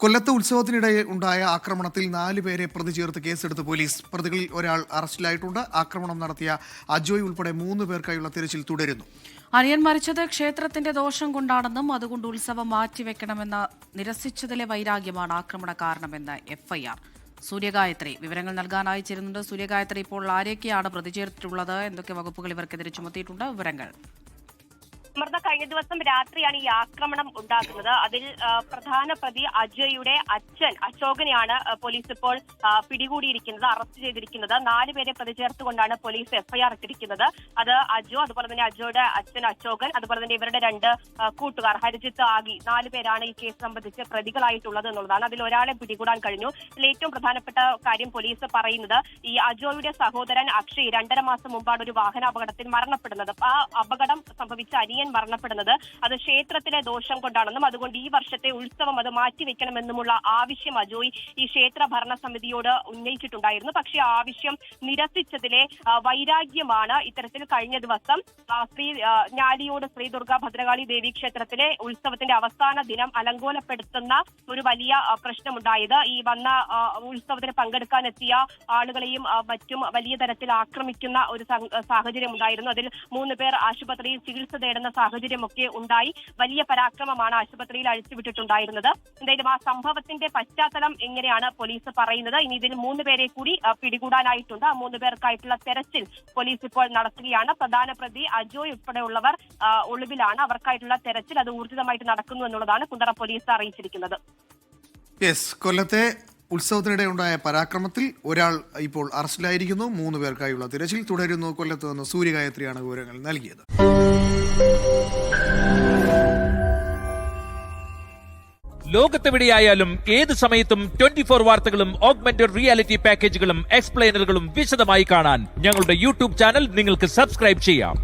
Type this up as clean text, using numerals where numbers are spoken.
കൊല്ലത്ത് ഉത്സവത്തിനിടെ ഉണ്ടായ ആക്രമണത്തിൽ 4 പേരെ പ്രതി ചേർത്ത് കേസെടുത്ത് പോലീസ്. പ്രതികളിൽ ഒരാൾ അറസ്റ്റിലായിട്ടുണ്ട്. ആക്രമണം നടത്തിയ അജോയ് ഉൾപ്പെടെ 3 പേർക്കായുള്ള തിരച്ചിൽ തുടരുന്നു. അനിയൻ മരിച്ചത് ക്ഷേത്രത്തിന്റെ ദോഷം കൊണ്ടാണെന്നും അതുകൊണ്ട് ഉത്സവം മാറ്റിവെക്കണമെന്ന് നിരസിച്ചതിലെ വൈരാഗ്യമാണ് ആക്രമണ കാരണമെന്ന് എഫ്ഐആർ. സൂര്യഗായത്രി വിവരങ്ങൾ നൽകാനായി ചേരുന്നുണ്ട്. സൂര്യഗായത്രി, ഇപ്പോൾ ആരൊക്കെയാണ് പ്രതി ചേർത്തിട്ടുള്ളത്? എന്തൊക്കെ വകുപ്പുകൾ ഇവർക്കെതിരെ ചുമത്തിയിട്ടുണ്ട്? വിവരങ്ങൾ. കഴിഞ്ഞ ദിവസം രാത്രിയാണ് ഈ ആക്രമണം ഉണ്ടാകുന്നത്. അതിൽ പ്രധാന പ്രതി അജയുടെ അച്ഛൻ അശോകനെയാണ് പോലീസ് ഇപ്പോൾ പിടികൂടിയിരിക്കുന്നത്, അറസ്റ്റ് ചെയ്തിരിക്കുന്നത്. 4 പേരെ പ്രതി ചേർത്തുകൊണ്ടാണ് പോലീസ് എഫ്ഐആർ ഇട്ടിരിക്കുന്നത്. അത് അജോ, അതുപോലെ തന്നെ അജോയുടെ അച്ഛൻ അശോകൻ, അതുപോലെ തന്നെ ഇവരുടെ 2 കൂട്ടുകാർ ഹരിജിത്ത്, ആഗി, 4 പേരാണ് ഈ കേസ് സംബന്ധിച്ച് പ്രതികളായിട്ടുള്ളത് എന്നുള്ളതാണ്. അതിൽ ഒരാളെ പിടികൂടാൻ കഴിഞ്ഞു. ഇതിൽ ഏറ്റവും പ്രധാനപ്പെട്ട കാര്യം പോലീസ് പറയുന്നത്, ഈ അജോയുടെ സഹോദരൻ അക്ഷയ് 2.5 മാസം മുമ്പാണ് ഒരു വാഹനാപകടത്തിൽ മരണപ്പെടുന്നത്. ആ അപകടം സംഭവിച്ച അനിയൻ മരണപ്പെടുന്നത് അത് ക്ഷേത്രത്തിലെ ദോഷം കൊണ്ടാണെന്നും അതുകൊണ്ട് ഈ വർഷത്തെ ഉത്സവം അത് മാറ്റിവെക്കണമെന്നുമുള്ള ആവശ്യം അജോയ് ഈ ക്ഷേത്ര ഭരണസമിതിയോട് ഉന്നയിച്ചിട്ടുണ്ടായിരുന്നു. പക്ഷേ ആവശ്യം നിരസിച്ചതിലെ വൈരാഗ്യമാണ് ഇത്തരത്തിൽ കഴിഞ്ഞ ദിവസം ഞാലിയോട് ശ്രീ ദുർഗ ഭദ്രകാളി ദേവി ക്ഷേത്രത്തിലെ ഉത്സവത്തിന്റെ അവസാന ദിനം അലങ്കോലപ്പെടുത്തുന്ന ഒരു വലിയ പ്രശ്നമുണ്ടായത്. ഈ വന്ന ഉത്സവത്തിന് പങ്കെടുക്കാനെത്തിയ ആളുകളെയും മറ്റും വലിയ തരത്തിൽ ആക്രമിക്കുന്ന ഒരു സാഹചര്യം ഉണ്ടായിരുന്നു. അതിൽ 3 പേർ ആശുപത്രിയിൽ ചികിത്സ തേടുന്ന സാഹചര്യമൊക്കെ ഉണ്ടായി. വലിയ പരാക്രമമാണ് ആശുപത്രിയിൽ അഴിച്ചുവിട്ടിട്ടുണ്ടായിരുന്നത്. എന്തായാലും ആ സംഭവത്തിന്റെ പശ്ചാത്തലം എങ്ങനെയാണ് പോലീസ് പറയുന്നത്. ഇനി ഇതിൽ 3 പേരെ കൂടി പിടികൂടാനായിട്ടുണ്ട്. ആ 3 പേർക്കായിട്ടുള്ള തെരച്ചിൽ പോലീസ് ഇപ്പോൾ നടത്തുകയാണ്. പ്രധാന പ്രതി അജോയ് ഉൾപ്പെടെയുള്ളവർ ഒളിവിലാണ്. അവർക്കായിട്ടുള്ള തെരച്ചിൽ അത് ഊർജിതമായിട്ട് നടക്കുന്നു എന്നുള്ളതാണ് കുണ്ടറ പോലീസ് അറിയിച്ചിരിക്കുന്നത്. കൊല്ലത്തെ ഉത്സവത്തിനിടെ ഉണ്ടായ പരാക്രമത്തിൽ ഒരാൾ ഇപ്പോൾ അറസ്റ്റിലായിരിക്കുന്നു. 3 പേർക്കായുള്ള തിരച്ചിൽ തുടരുന്നു. കൊല്ലത്ത് നിന്ന് സൂര്യഗായത്രിയാണ് വിവരങ്ങൾ നൽകിയത്. ലോകത്തെവിടെയായാലും ഏത് സമയത്തും 24 വാർത്തകളും ഓഗ്മെന്റഡ് റിയാലിറ്റി പാക്കേജുകളും എക്സ്പ്ലെയിനറുകളും വിശദമായി കാണാൻ ഞങ്ങളുടെ യൂട്യൂബ് ചാനൽ നിങ്ങൾക്ക് സബ്സ്ക്രൈബ് ചെയ്യാം.